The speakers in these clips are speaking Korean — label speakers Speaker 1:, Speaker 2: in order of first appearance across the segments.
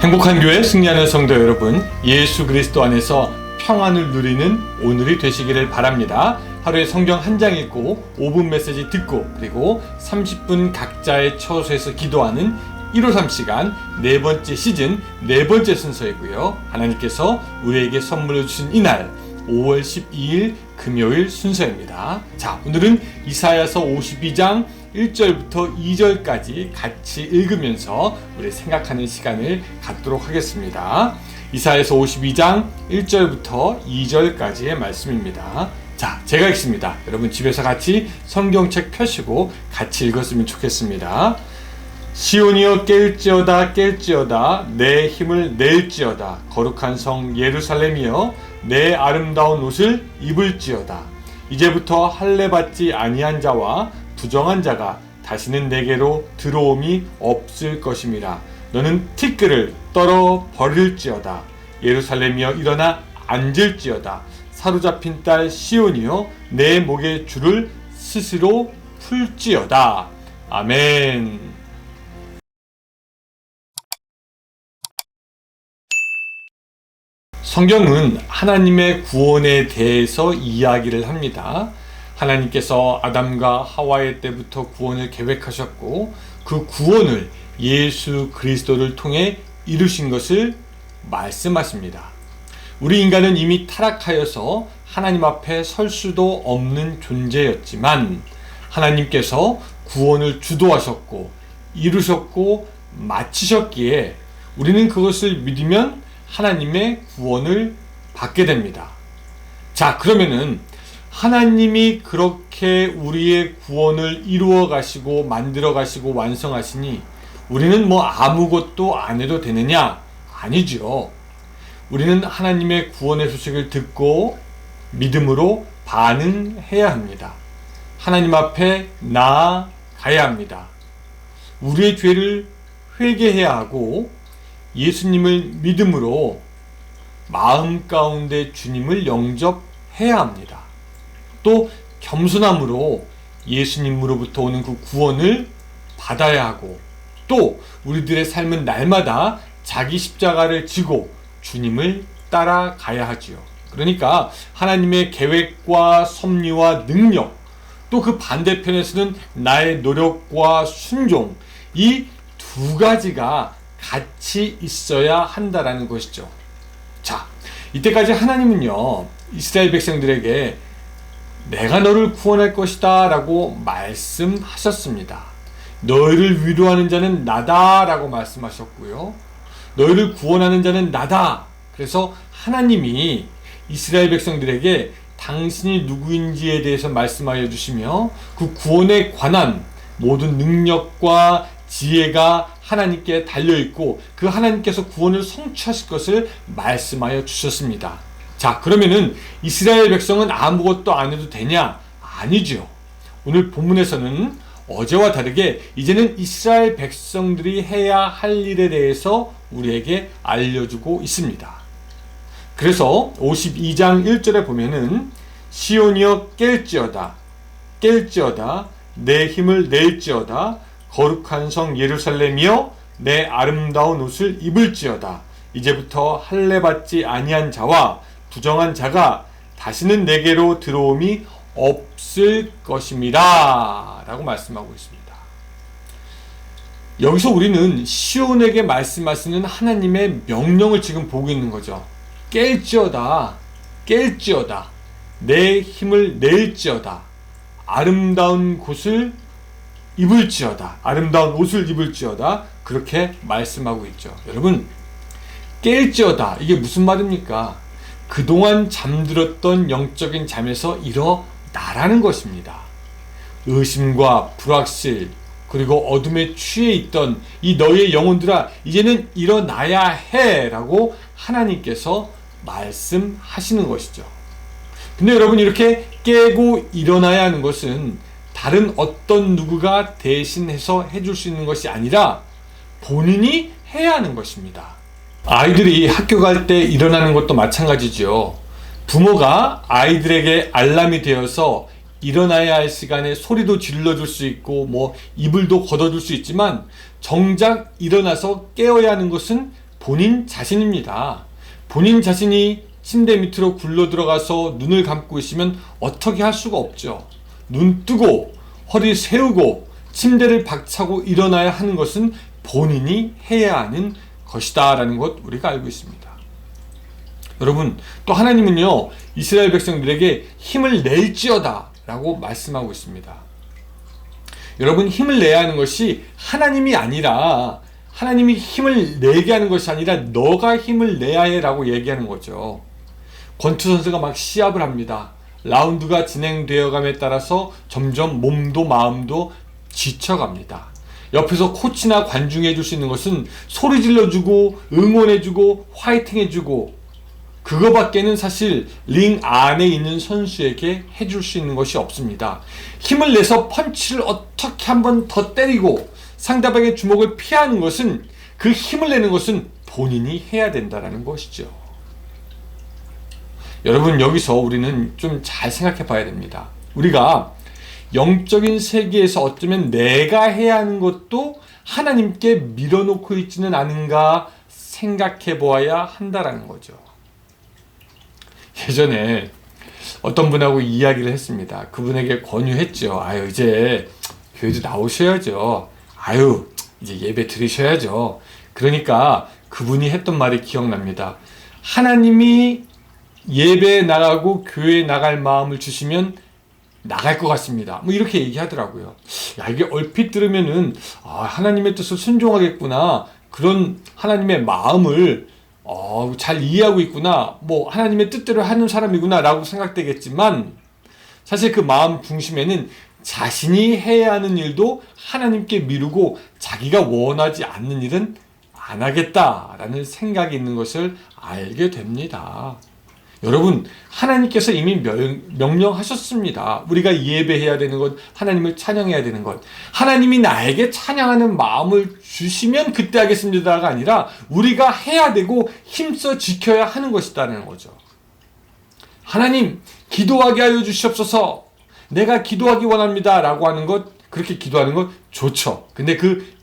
Speaker 1: 행복한 교회 승리하는 성도 여러분, 예수 그리스도 안에서 평안을 누리는 오늘이 되시기를 바랍니다. 하루에 성경 한 장 읽고 5분 메시지 듣고 그리고 30분 각자의 처소에서 기도하는 153 시간 네 번째 시즌 네 번째 순서이고요. 하나님께서 우리에게 선물로 주신 이날 5월 12일 금요일 순서입니다. 자, 오늘은 이사야서 52장 1절부터 2절까지 같이 읽으면서 우리 생각하는 시간을 갖도록 하겠습니다. 이사야서 52장 1절부터 2절까지의 말씀입니다. 자, 제가 읽습니다. 여러분 집에서 같이 성경책 펴시고 같이 읽었으면 좋겠습니다. 시온이여 깰지어다 깰지어다 내 힘을 낼지어다 거룩한 성 예루살렘이여 내 아름다운 옷을 입을지어다 이제부터 할례받지 아니한 자와 부정한 자가 다시는 내게로 들어옴이 없을 것임이라. 너는 티끌을 떨어 버릴지어다. 예루살렘이여 일어나 앉을지어다. 사로잡힌 딸 시온이여 내 목의 줄을 스스로 풀지어다. 아멘. 성경은 하나님의 구원에 대해서 이야기를 합니다. 하나님께서 아담과 하와의 때부터 구원을 계획하셨고 그 구원을 예수 그리스도를 통해 이루신 것을 말씀하십니다. 우리 인간은 이미 타락하여서 하나님 앞에 설 수도 없는 존재였지만 하나님께서 구원을 주도하셨고 이루셨고 마치셨기에 우리는 그것을 믿으면 하나님의 구원을 받게 됩니다. 자, 그러면은 하나님이 그렇게 우리의 구원을 이루어 가시고 만들어 가시고 완성하시니 우리는 아무것도 안 해도 되느냐? 아니죠. 우리는 하나님의 구원의 소식을 듣고 믿음으로 반응해야 합니다. 하나님 앞에 나아가야 합니다. 우리의 죄를 회개해야 하고 예수님을 믿음으로 마음 가운데 주님을 영접해야 합니다. 또 겸손함으로 예수님으로부터 오는 그 구원을 받아야 하고 또 우리들의 삶은 날마다 자기 십자가를 지고 주님을 따라가야 하지요. 그러니까 하나님의 계획과 섭리와 능력 또 그 반대편에서는 나의 노력과 순종 이 두 가지가 같이 있어야 한다라는 것이죠. 자, 이때까지 하나님은요 이스라엘 백성들에게 내가 너를 구원할 것이다 라고 말씀하셨습니다. 너희를 위로하는 자는 나다 라고 말씀하셨고요. 너희를 구원하는 자는 나다. 그래서 하나님이 이스라엘 백성들에게 당신이 누구인지에 대해서 말씀하여 주시며 그 구원에 관한 모든 능력과 지혜가 하나님께 달려있고 그 하나님께서 구원을 성취하실 것을 말씀하여 주셨습니다. 자, 그러면은 이스라엘 백성은 아무것도 안 해도 되냐? 아니죠. 오늘 본문에서는 어제와 다르게 이제는 이스라엘 백성들이 해야 할 일에 대해서 우리에게 알려주고 있습니다. 그래서 52장 1절에 보면은 시온이여 깰지어다 깰지어다 내 힘을 낼지어다 거룩한 성 예루살렘이여 내 아름다운 옷을 입을지어다 이제부터 할례받지 아니한 자와 부정한 자가 다시는 내게로 들어옴이 없을 것임이라 라고 말씀하고 있습니다. 여기서 우리는 시온에게 말씀하시는 하나님의 명령을 지금 보고 있는 거죠. 깰지어다 깰지어다 내 힘을 낼지어다 아름다운 곳을 입을지어다 아름다운 옷을 입을지어다 그렇게 말씀하고 있죠. 여러분 깰지어다 이게 무슨 말입니까? 그동안 잠들었던 영적인 잠에서 일어나라는 것입니다. 의심과 불확실 그리고 어둠에 취해 있던 이 너희의 영혼들아 이제는 일어나야 해 라고 하나님께서 말씀하시는 것이죠. 근데 여러분 이렇게 깨고 일어나야 하는 것은 다른 어떤 누구가 대신해서 해줄 수 있는 것이 아니라 본인이 해야 하는 것입니다. 아이들이 학교 갈 때 일어나는 것도 마찬가지죠. 부모가 아이들에게 알람이 되어서 일어나야 할 시간에 소리도 질러줄 수 있고 이불도 걷어줄 수 있지만 정작 일어나서 깨어야 하는 것은 본인 자신입니다. 본인 자신이 침대 밑으로 굴러 들어가서 눈을 감고 있으면 어떻게 할 수가 없죠. 눈 뜨고 허리 세우고 침대를 박차고 일어나야 하는 것은 본인이 해야 하는 것이다 라는 것 우리가 알고 있습니다. 여러분, 또 하나님은요 이스라엘 백성들에게 힘을 낼지어다 라고 말씀하고 있습니다. 여러분, 힘을 내야 하는 것이 하나님이 아니라, 하나님이 힘을 내게 하는 것이 아니라 너가 힘을 내야 해 라고 얘기하는 거죠. 권투 선수가 막 시합을 합니다. 라운드가 진행되어감에 따라서 점점 몸도 마음도 지쳐갑니다. 옆에서 코치나 관중이 해줄 수 있는 것은 소리 질러주고 응원해주고 화이팅해주고, 그거밖에는 사실 링 안에 있는 선수에게 해줄 수 있는 것이 없습니다. 힘을 내서 펀치를 어떻게 한번 더 때리고 상대방의 주먹을 피하는 것은, 그 힘을 내는 것은 본인이 해야 된다는 것이죠. 여러분, 여기서 우리는 좀 잘 생각해 봐야 됩니다. 우리가 영적인 세계에서 어쩌면 내가 해야 하는 것도 하나님께 밀어놓고 있지는 않은가 생각해 보아야 한다라는 거죠. 예전에 어떤 분하고 이야기를 했습니다. 그분에게 권유했죠. 아유, 이제 교회도 나오셔야죠. 아유, 이제 예배 드리셔야죠. 그러니까 그분이 했던 말이 기억납니다. 하나님이 예배에 나가고 교회에 나갈 마음을 주시면 나갈 것 같습니다. 뭐 이렇게 얘기하더라고요. 야, 이게 얼핏 들으면은 하나님의 뜻을 순종하겠구나, 그런 하나님의 마음을 잘 이해하고 있구나, 뭐 하나님의 뜻대로 하는 사람이구나 라고 생각되겠지만, 사실 그 마음 중심에는 자신이 해야 하는 일도 하나님께 미루고 자기가 원하지 않는 일은 안 하겠다라는 생각이 있는 것을 알게 됩니다. 여러분, 하나님께서 이미 명령하셨습니다. 우리가 예배해야 되는 것, 하나님을 찬양해야 되는 것, 하나님이 나에게 찬양하는 마음을 주시면 그때 하겠습니다가 아니라 우리가 해야 되고 힘써 지켜야 하는 것이라는 거죠. 하나님, 기도하게 하여 주시옵소서, 내가 기도하기 원합니다 라고 하는 것, 그렇게 기도하는 것 좋죠. 근데 그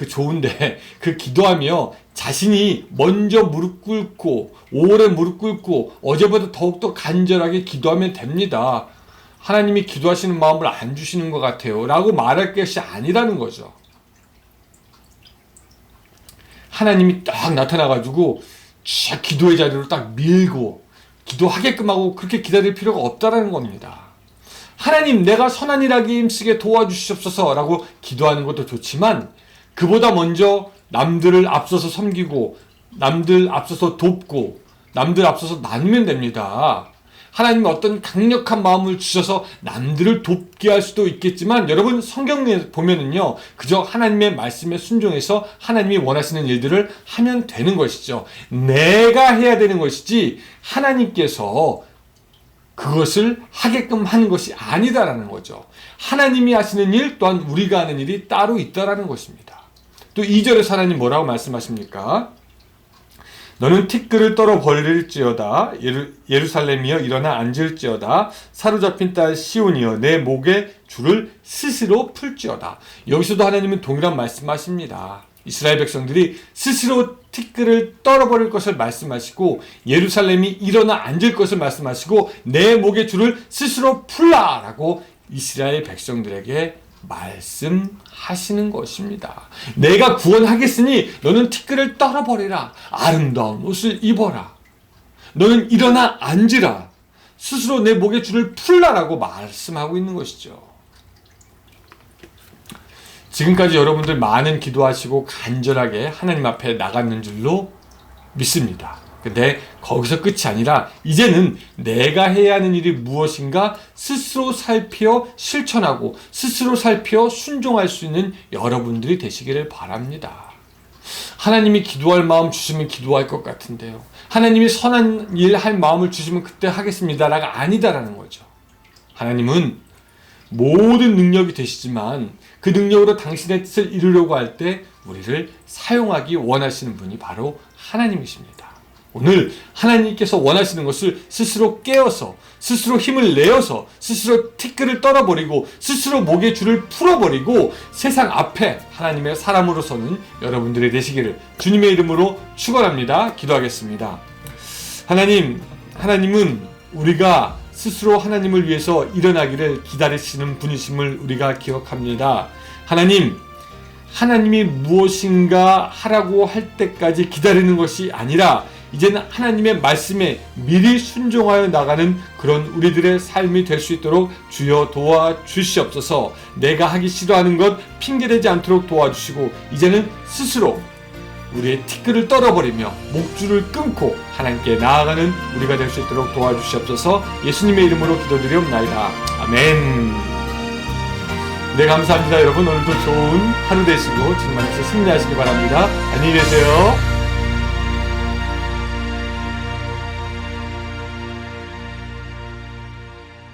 Speaker 1: 좋은데 그 기도하며 자신이 먼저 무릎 꿇고 오래 무릎 꿇고 어제보다 더욱더 간절하게 기도하면 됩니다. 하나님이 기도하시는 마음을 안 주시는 것 같아요 라고 말할 것이 아니라는 거죠. 하나님이 딱 나타나가지고 기도의 자리로 딱 밀고 기도하게끔 하고 그렇게 기다릴 필요가 없다라는 겁니다. 하나님, 내가 선한 일 하기 힘쓰게 도와주시옵소서 라고 기도하는 것도 좋지만, 그보다 먼저 남들을 앞서서 섬기고 남들 앞서서 돕고 남들 앞서서 나누면 됩니다. 하나님이 어떤 강력한 마음을 주셔서 남들을 돕게 할 수도 있겠지만, 여러분, 성경에 보면은요 그저 하나님의 말씀에 순종해서 하나님이 원하시는 일들을 하면 되는 것이죠. 내가 해야 되는 것이지 하나님께서 그것을 하게끔 하는 것이 아니다라는 거죠. 하나님이 하시는 일 또한 우리가 하는 일이 따로 있다라는 것입니다. 또 2절에서 하나님 뭐라고 말씀하십니까? 너는 티끌을 떨어 버릴지어다. 예루살렘이여 일어나 앉을지어다. 사로잡힌 딸 시온이여 내 목에 줄을 스스로 풀지어다. 여기서도 하나님은 동일한 말씀하십니다. 이스라엘 백성들이 스스로 티끌을 떨어버릴 것을 말씀하시고, 예루살렘이 일어나 앉을 것을 말씀하시고, 내 목의 줄을 스스로 풀라라고 이스라엘 백성들에게 말씀하시는 것입니다. 내가 구원하겠으니 너는 티끌을 떨어버리라. 아름다운 옷을 입어라. 너는 일어나 앉으라. 스스로 내 목의 줄을 풀라라고 말씀하고 있는 것이죠. 지금까지 여러분들 많은 기도하시고 간절하게 하나님 앞에 나갔는 줄로 믿습니다. 근데 거기서 끝이 아니라 이제는 내가 해야 하는 일이 무엇인가 스스로 살피어 실천하고 스스로 살피어 순종할 수 있는 여러분들이 되시기를 바랍니다. 하나님이 기도할 마음 주시면 기도할 것 같은데요, 하나님이 선한 일 할 마음을 주시면 그때 하겠습니다라가 아니다라는 거죠. 하나님은 모든 능력이 되시지만 그 능력으로 당신의 뜻을 이루려고 할 때 우리를 사용하기 원하시는 분이 바로 하나님이십니다. 오늘 하나님께서 원하시는 것을 스스로 깨어서, 스스로 힘을 내어서, 스스로 티끌을 떨어버리고, 스스로 목의 줄을 풀어버리고 세상 앞에 하나님의 사람으로서는 여러분들이 되시기를 주님의 이름으로 축원합니다. 기도하겠습니다. 하나님은 우리가 스스로 하나님을 위해서 일어나기를 기다리시는 분이심을 우리가 기억합니다. 하나님이 무엇인가 하라고 할 때까지 기다리는 것이 아니라 이제는 하나님의 말씀에 미리 순종하여 나가는 그런 우리들의 삶이 될 수 있도록 주여 도와주시옵소서. 내가 하기 싫어하는 것 핑계대지 않도록 도와주시고 이제는 스스로 우리의 티끌을 떨어버리며 목줄을 끊고 하나님께 나아가는 우리가 될 수 있도록 도와주시옵소서. 예수님의 이름으로 기도드리옵나이다. 아멘. 네, 감사합니다. 여러분 오늘도 좋은 하루 되시고 주님 안에서 승리하시기 바랍니다. 안녕히 계세요.